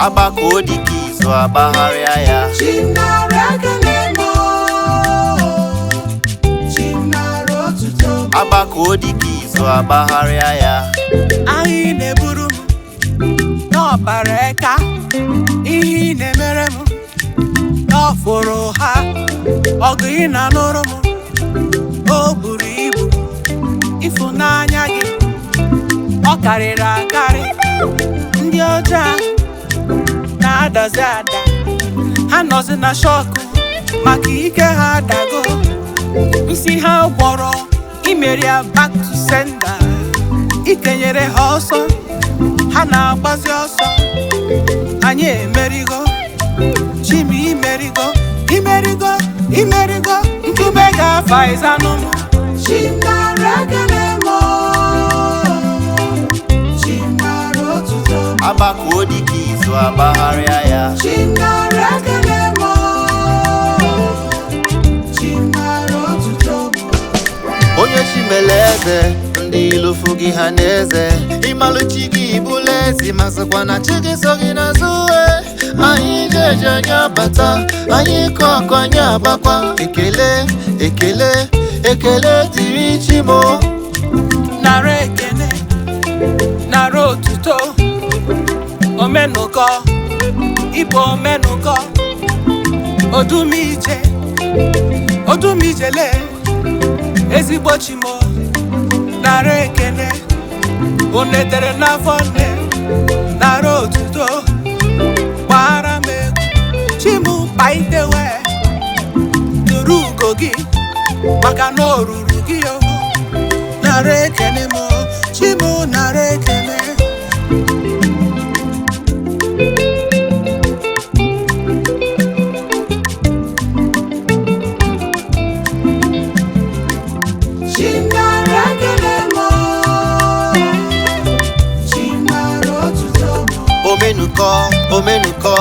Ebubedike izu agbagharịa ya. Ebubedike izu agbagharịa ya. Anyị na-eburu m n'ọbara eka, ihe ị na-emere m n'ọfụrụ ha, ọgụ ị na-alụrụ m o buru ibu, ịfụnanya gị ọ karịrị akarị. Ndị ọjọọ na-adazi ada, ha nọzi na shọkụ maka ike ha adago. Isi ha gwọrọ imeri ya back to sender, ikenyere ha ọsọ, ha na-agbazi ọsọ. Anyị emerigo, Chimi imerigo, imerigo, imerigo. Nkume ga-afa ịzanụ m. Ebubedike izu agbagharịa ya. Onye chimele eze, ndị ilofu gị ha n'eze. Ịmalụchi gị bụla ezi, masịkwa na chi gị so gị n'azụ. Anyị jeje anyị abata, anyị kọ ọkọ anyị agbakwa. Ekele, ekele, ekele dịrị Chimo. Nara ekele, nara otuto, omenụkọ, ịbụ omenụkọ. Odumije, odumijele, ezigbo Chimo. Nara ekele, onetere n'afọ nne, nara otuto, gbara m egwu. Chimo kpaitewe, nụrụ ugo gị, maka na o ruru gị o. Nara ekele m, Chimo nara ekele. Omenụkọ, omenụkọ,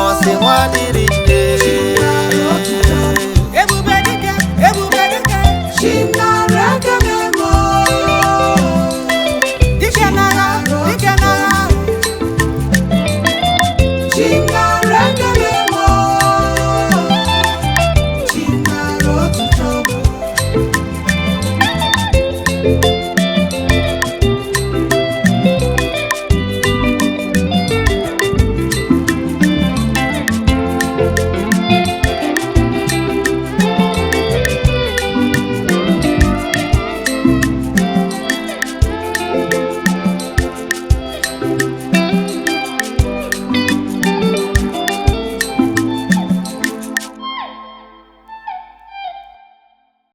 ọsị nwa dịrị